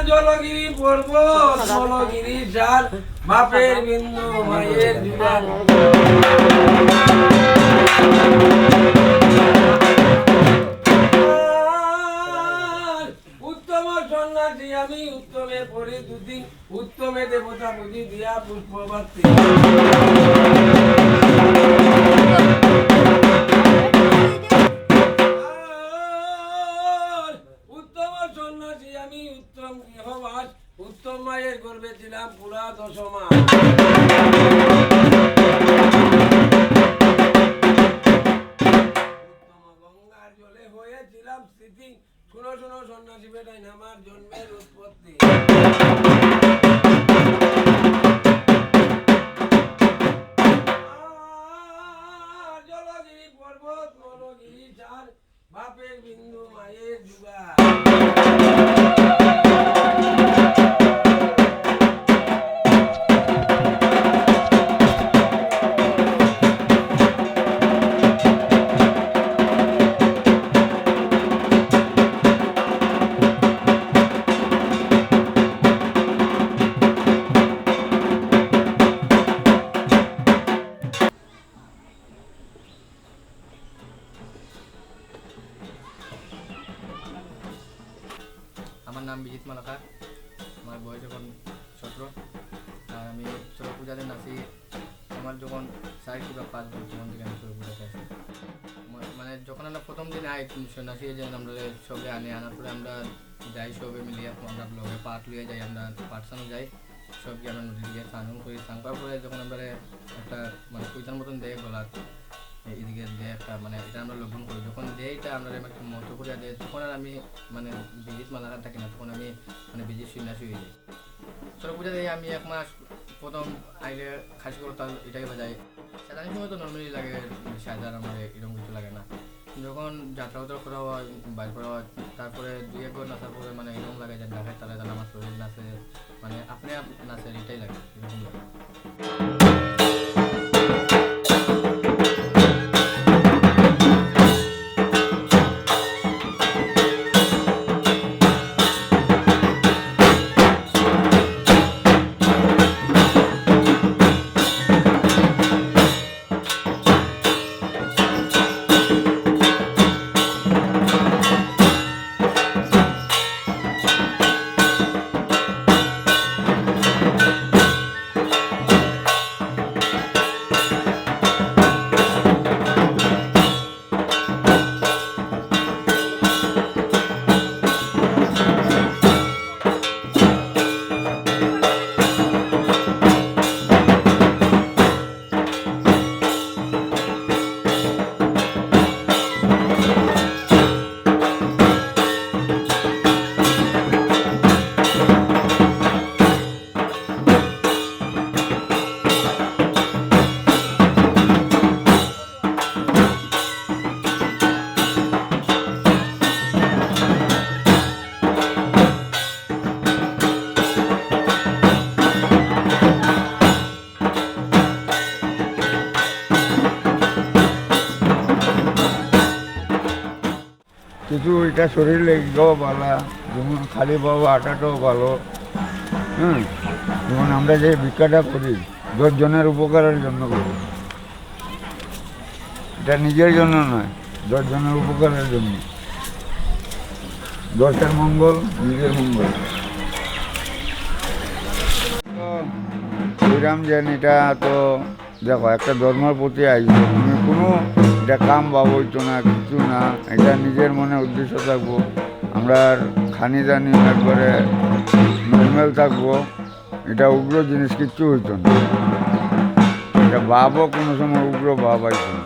জলগিরি পর্বত জলগিরি ঝাল বাপের বিন্দু মায়ের জুড়াল উত্তম সন্ন্যাসী আমি উত্তমে পড়ি দুদিন উত্তমে দেবতা বুঝি দিয়া পুষ্পবাতি উত্তম সন্ন্যাসী আমি উত্তম গৃহবাস উত্তম মায়ের গর্ভে ছিলাম পুরা 10 মাস উত্তম গঙ্গার জলে হয়েছিলাম স্থিতি শুনো শুনো সন্ন্যাসী বেটাই আমার জন্মের উৎপত্তি জলগিরি পর্বত মলগিরি ঝাল বাপের বিন্দু মায়ের যুগা আমার নাম বিজিত মালাকার আমার বয়স যখন 17 আর আমি চড়ক পূজাতে নাচি আমার যখন 4 কিংবা 5 বছর তখন থেকে আমি চড়ক পূজাতে আসি মানে যখন আমরা প্রথম দিন আই নাচিয়ে যাই আমরা সবে আনার পরে আমরা যাই সবে মিলিয়ে আমরা ব্লগে পাট লিয়ে যাই আমরা পাঠশানো যাই সবকে আমরা নদী দিয়ে স্নান করি স্নান করার পরে যখন আমরা একটা মানে পয়সার মতন দেয় গলার এদিকে দিয়ে একটা মানে এটা আমরা লগ্ন করি যখন দেয় এটা আমরা একটা মন্ত্র করিয়া দেয় তখন আর আমি মানে বিজিত মালাকার থাকি না তখন আমি মানে বিজিত সন্ন্যাসী হয়ে যাই চড়ক পূজা দিয়ে আমি 1 মাস প্রথম আইলে খাসি করতাম এটাই বাজাই সাধারণ সময় তো নর্মালি লাগে সাধারণ আমার এরকম কিছু লাগে না যখন যাত্রা করা হয় বাইর করা হয় তারপরে 2-1 বার নাচার পরে মানে এরকম লাগে যে ঢাকায় তালে তাহলে আমার শরীর নাচে মানে আপনি নাচে এটাই লাগে এরকম লাগে কিছু এটা শরীর লেগেও ভালো যেমন খালি বাবা আটাটাও ভালো যেমন আমরা যে ভিক্ষাটা করি 10 জনের উপকারের জন্য করি এটা নিজের জন্য নয় 10 জনের উপকারের জন্য 10-এর মঙ্গল নিজের মঙ্গল শ্রীরাম যেন এটা তো দেখো একটা ধর্মের প্রতি আসবে তুমি কোনো এটা কাম বা হইতো না কিছু না এটা নিজের মনে উদ্দেশ্য থাকবো আমরা খানি দানি একবারে নর্মাল থাকবো এটা উগ্র জিনিস কিচ্ছু হইতো না এটা ভাবও কোনো সময় উগ্র ভাব আইতো না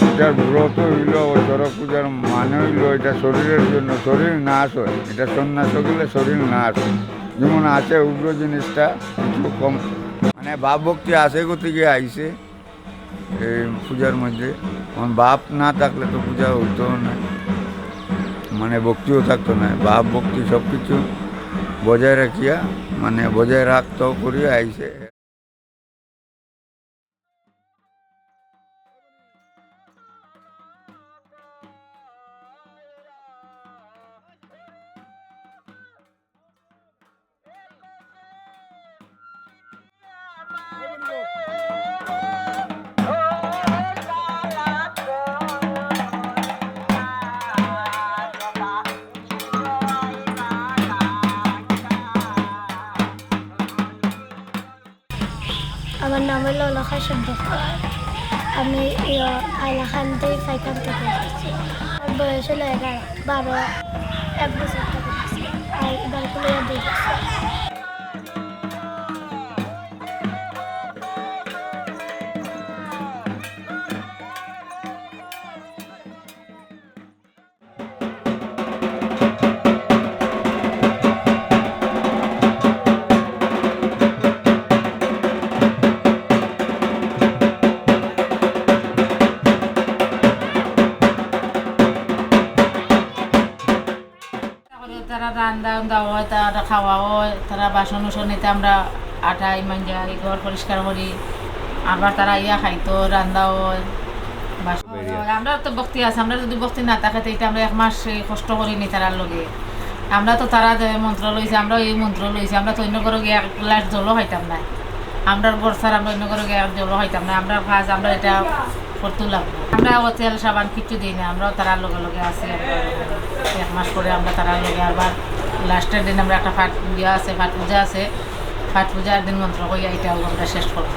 এটার ব্রত হইল ওই চড়ক পূজার মানে হইল এটা শরীরের জন্য শরীর নাশ হয় এটা সন্ন্যাস গেলে শরীর নাশ হয় যেমন আছে উগ্র জিনিসটা একটু কম মানে ভাব ভক্তি আছে গতিকে আইছে এই পূজার মধ্যে ভাব না থাকলে তো পূজা হইতো না মানে ভক্তিও থাকতো না ভাব ভক্তি সব কিছু বজায় রাখিয়া মানে বজায় রাখতে করিয়া আইছে হলো লখাই সম্পর্কার। আমি আইলাখান্দি ফাইকান থেকে এসেছি। আমার বয়স হলো 11-12 1 বছর থেকে এসেছি। আর এবার খুলে 2 বছর। তারা রান্না হয়, তারা খাওয়া হয়, তারা বাসন উসনিতে আমরা আটা ইমান যাই ঘর পরিষ্কার করি, আবার তারা ইয়া খাইতো রান্না হয় বাসন হয়। আমরা তো ভক্তি আছে, আমরা যদি ভক্তি না থাকে তো এটা আমরা 1 মাস কষ্ট করিনি তারার লগে। আমরা তো তারা যে মন্ত্র লইছি, আমরা এই মন্ত্র লইছি, আমরা তো অন্য করে গিয়ে 1 গ্লাস জলও খাইতাম না। আমরা বর্ষার আমরা অন্য করে গিয়ে জলও খাইতাম না। আমরা কাজ আমরা এটা করতে লাগবো। আমরা তেল সাবান কিচ্ছু দিই না, আমরাও তারার লগে লগে আছি। 1 মাস পরে আমরা তারার লগে আবার লাস্টের দিন আমরা একটা পাঠ ইয়া আছে, পাঠ পূজা আছে, পাঠ পূজার দিন মন্ত্র কইয়া এটাও আমরা শেষ করবো।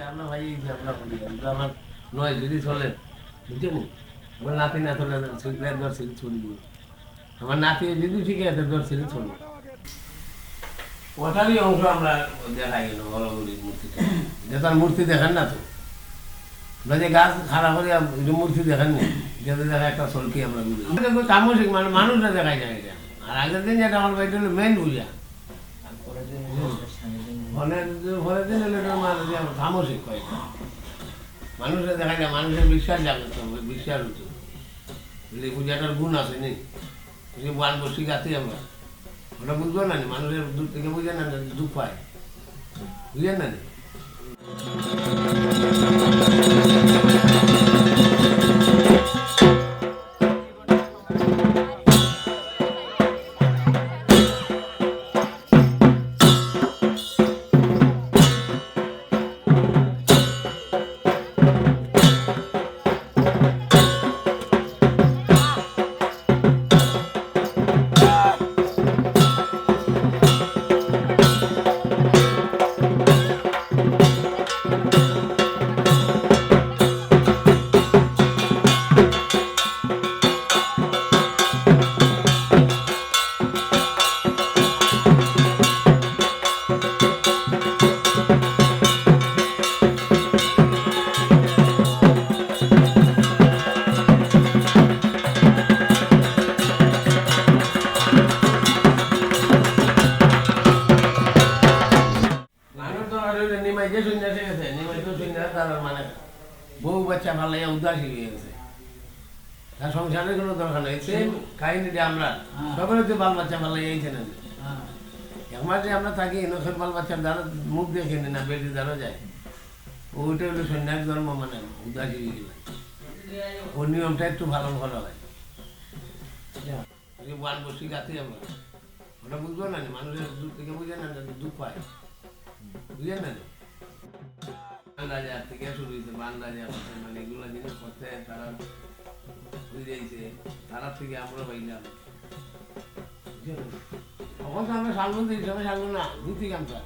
আমরা ভাই আমার নয় যদি চলে বুঝছেন, আমার নাতি না চলে দর সিঁড়ি চলবে, আমার নাতি যদি ঠিক আছে দর সিঁড়ি চলবে। ওটারই অংশ আমরা দেখাই গেল বড়গুলির মূর্তিটা, যে তার মূর্তি দেখেন না তো, আমরা যে গাছ খাড়া করে মূর্তি দেখেন না, যাতে দেখা একটা চলকি আমরা তামসিক মানে মানুষরা দেখাই যায় এটা। আর আগের দিন যেটা আমার বাড়িটা হলো মেন বুঝা পরের দিন হলে তামসিক কয়েকটা মানুষরা দেখা যায়, মানুষের বিশ্বাস জাগত হবে, বিশ্বাস হতো এই পূজাটার গুণ আছে নেই, বান বসি গাতে আমরা ওটা বুঝবো না, মানুষের দূর থেকে বুঝে না দুঃখ পায়, বুঝেন না। মানে বউ বাচ্চা ভালো উদাসী হয়ে গেছে, তার সংসারের কোনো দরকার নেই। সেম কাহিনীটা আমরা সকলে তো বাল বাচ্চা ভালো এইছে না, 1 মাসে আমরা থাকি নখের বাল বাচ্চার দ্বারা মুখ দেখে নি না, বেটি দ্বারা যায়। ওইটা হলো সন্ন্যাস ধর্ম, মানে উদাসী হয়ে গেল। ওর নিয়মটা একটু ভালো ভালো হয়, বান বসি গাতে আমরা ওটা বুঝবো না, মানুষের দূর থেকে বুঝে না, দুঃখ পায়, বুঝেন না। বান্দাজার থেকে শুরু হয়েছে, বান্দাজার মানে এগুলো জিনিস করতে তারা বুঝেছে, তারা থেকে আমরা পাইলাম। তখন তো আমরা শালবন্দি হিসাবে শালবো না, ধুতি গামছা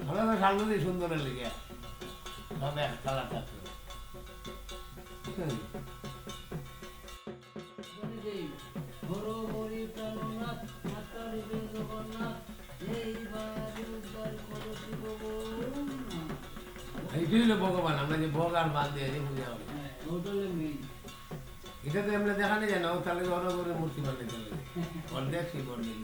আমরা তো শালবন্দি সুন্দরের লিগে সব এক কালার থাকতো। এইটাই হলো ভগবান, আমরা যে ভোগ আর বাদ দিয়ে পূজা হবে, এটা তো আমরা দেখানো যায় না। তাহলে ঘর করে মূর্তি বানিয়ে চলে অর্ধেক সেই অর্ধেক।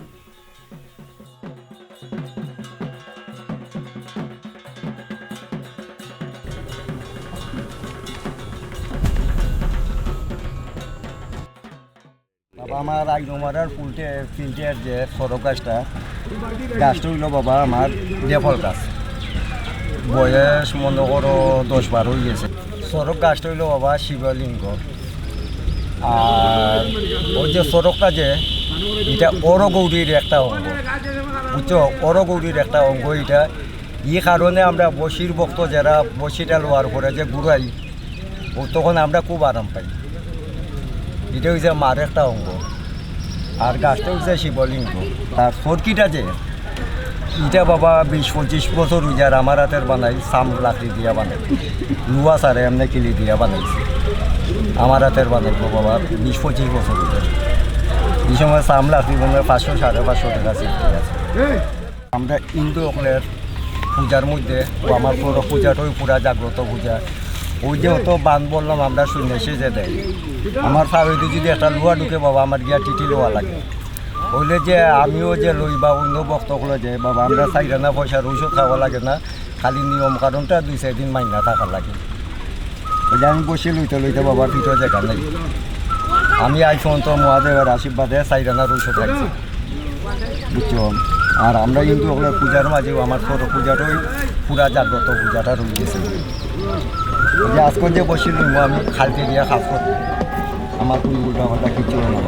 বাবা আমার রাজকুমারের ফিল্টের যে সড়ক গাছটা হইল বাবা আমার দেফল গাছ, বয়স মনে করো 10-12 হয়ে গেছে। সড়ক গাছটা হইল বাবা শিবলিঙ্গ। আর ওই যে সড়কটা যে এটা অরগৌরীর একটা অঙ্গ, বুঝছো? অরগৌরীর একটা অঙ্গ এটা। এই কারণে আমরা বসির ভক্ত যারা বসিটা লোয়ার পরে যে ঘুরাই, ও তখন আমরা খুব আরাম পাই। এটা হচ্ছে মার একটা অঙ্গ। আর গাছটা হচ্ছে শিবলিঙ্গ। আর সরকিটা যে এটা বাবা 20-25 বছর হয়ে যায় আমার হাতের বানাই, সাম লাকড়ি দিয়া বানাই, লুয়া সারে এমনি কিলি দিয়া বানাইছি। আমার হাতের বানাইবো বাবা 20-25 বছর হয়ে যায়। এই সময় সাম লাকড়ি বানাই 500-550 টাকা সিফটি আছে। আমরা হিন্দু সকলের পূজার মধ্যে আমার বড় পূজাটাই পুরা জাগ্রত পূজা। ওই যে অত বান বললাম আমরা শুনে এসে যে দেয় আমার ফাড়িতে যদি একটা লোহা ঢুকে বাবা আমার গিয়া টিটি লোহা লাগে। বললে যে আমিও যে লই বা অন্য বক্তগুলো যে বাবা আমরা চাইলে না পয়সার ঔষধ খাওয়া লাগে না, খালি নিয়ম কারণটা 2-4 দিন মাইনা থাকার লাগে। বলে আমি বসে লইতে লইতে বাবার ভিতরে দেখা নেই। আমি আজ পর্যন্ত মহাদেবের আশীর্বাদে চাইরানার ঔষধ রাখছি, বুঝছো? আর আমরা কিন্তু ওগুলো পূজার মাঝেও আমার ছোটো পূজাটাই পুরা জাগ্রত পূজাটা রয়ে গেছে। যে আজকে যে বসে লইব আমি খালতে দিয়া খাস করতে আমার কোনো উল্টা পাল্টা কিছু না।